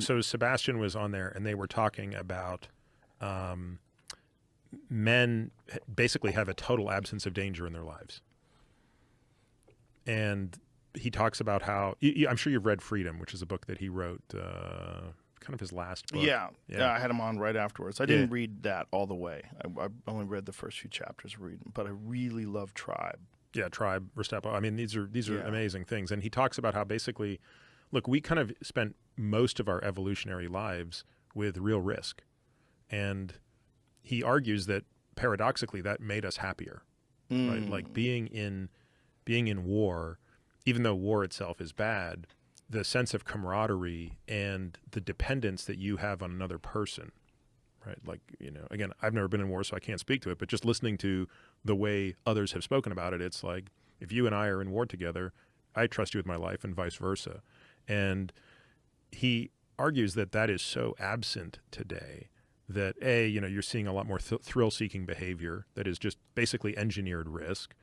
So Sebastian was on there, and they were talking about men basically have a total absence of danger in their lives. And he talks about how, I'm sure you've read Freedom, which is a book that he wrote, kind of his last book. Yeah, I had him on right afterwards. I didn't read that all the way. I only read the first few chapters of Freedom, but I really love Tribe. Yeah, Tribe, Restrepo. I mean, these are amazing things. And he talks about how basically, look, we kind of spent most of our evolutionary lives with real risk. And he argues that paradoxically that made us happier. Right? Like being in war, even though war itself is bad, the sense of camaraderie and the dependence that you have on another person, right? Like, again, I've never been in war, so I can't speak to it, but just listening to the way others have spoken about it, it's like, if you and I are in war together, I trust you with my life and vice versa. And he argues that that is so absent today that, you're seeing a lot more thrill-seeking behavior that is just basically engineered risk.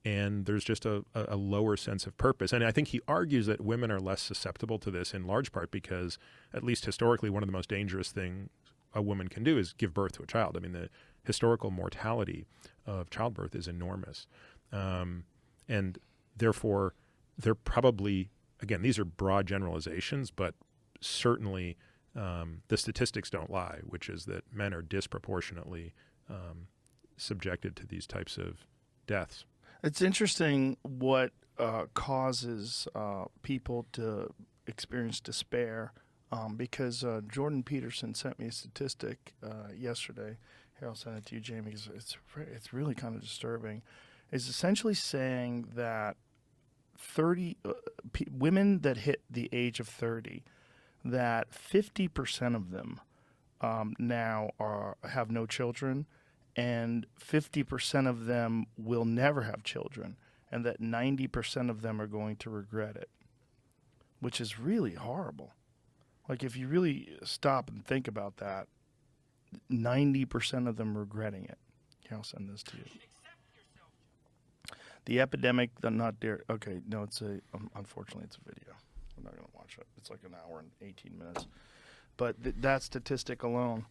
And there's just a lower sense of purpose. And I think he argues that women are less susceptible to this in large part because, at least historically, one of the most dangerous things a woman can do is give birth to a child. I mean, the historical mortality of childbirth is enormous. And therefore, they're probably, again, these are broad generalizations, but certainly the statistics don't lie, which is that men are disproportionately subjected to these types of deaths. It's interesting what causes people to experience despair because Jordan Peterson sent me a statistic yesterday. Here, I'll send it to you, Jamie, because it's really kind of disturbing. It's essentially saying that 30 women that hit the age of 30, that 50% of them now have no children, and 50% of them will never have children, and that 90% of them are going to regret it, which is really horrible. Like, if you really stop and think about that, 90% of them regretting it. Here, I'll send this to you. The epidemic, okay, no, unfortunately, it's a video. I'm not going to watch it. It's like an hour and 18 minutes. But that statistic alone,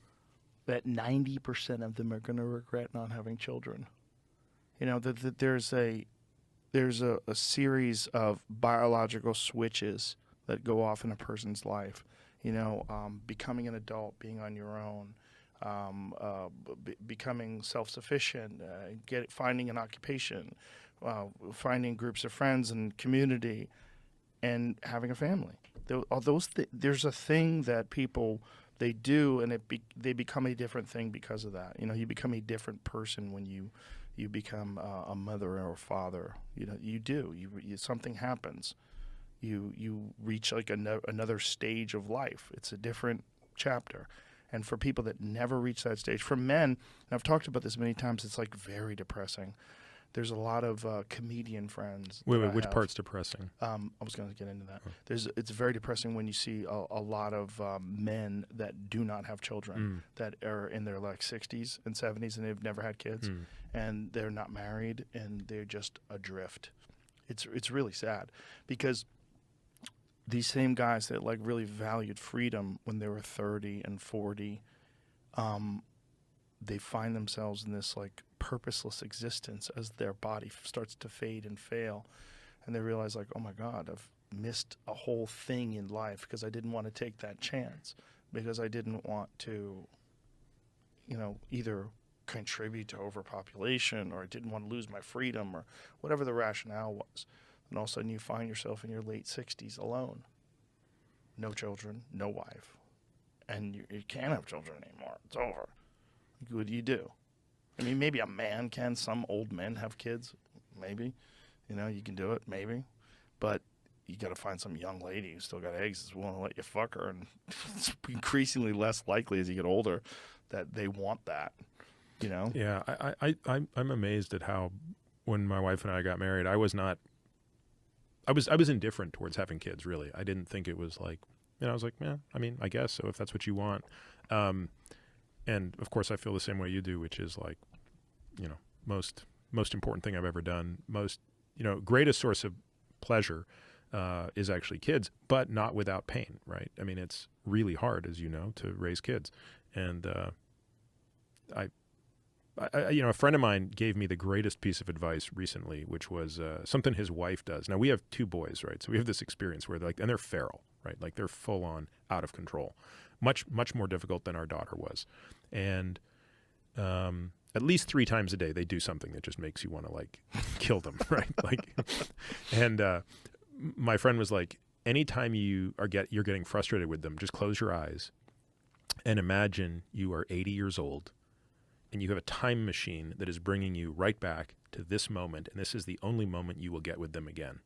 that 90% of them are going to regret not having children. There's a series of biological switches that go off in a person's life. Becoming an adult, being on your own, becoming self-sufficient, finding an occupation, finding groups of friends and community, and having a family. There's a thing that people, they do, and they become a different thing because of that. You become a different person when you become a mother or a father. You do. Something happens. You reach like another stage of life. It's a different chapter. And for people that never reach that stage, for men, and I've talked about this many times, it's like very depressing. There's a lot of comedian friends. Wait, which part's depressing? I was going to get into that. It's very depressing when you see a lot of men that do not have children, that are in their like 60s and 70s and they've never had kids, and they're not married and they're just adrift. It's really sad because these same guys that like really valued freedom when they were 30 and 40, they find themselves in this like purposeless existence as their body starts to fade and fail, and they realize like, oh my God, I've missed a whole thing in life because I didn't want to take that chance, because I didn't want to, either contribute to overpopulation, or I didn't want to lose my freedom, or whatever the rationale was. And all of a sudden you find yourself in your late 60s alone, no children, no wife, and you can't have children anymore. It's over. What do you do? I mean, maybe a man can. Some old men have kids. Maybe. You can do it. Maybe. But you got to find some young lady who's still got eggs that's willing to let you fuck her. And it's increasingly less likely as you get older that they want that, Yeah, I'm amazed at how when my wife and I got married, I was indifferent towards having kids, really. I didn't think it was like, I was like, yeah, I mean, I guess so if that's what you want. And of course I feel the same way you do, which is like, most important thing I've ever done, greatest source of pleasure is actually kids, but not without pain, right? I mean, it's really hard, as you know, to raise kids. And I a friend of mine gave me the greatest piece of advice recently, which was something his wife does. Now, we have 2 boys, right? So we have this experience where and they're feral, right? Like they're full on out of control, much more difficult than our daughter was. And at least 3 times a day, they do something that just makes you want to like kill them, right? And my friend was like, anytime you're getting frustrated with them, just close your eyes and imagine you are 80 years old and you have a time machine that is bringing you right back to this moment, and this is the only moment you will get with them again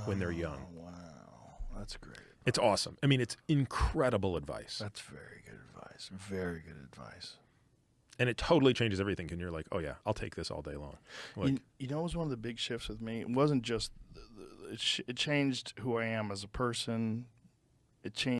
when they're young. Wow, that's great. It's awesome. I mean, it's incredible advice. That's very good advice. Very good advice. And it totally changes everything, and you're like, oh yeah, I'll take this all day long. Like, you know, it was one of the big shifts with me. It wasn't just, it changed who I am as a person. It changed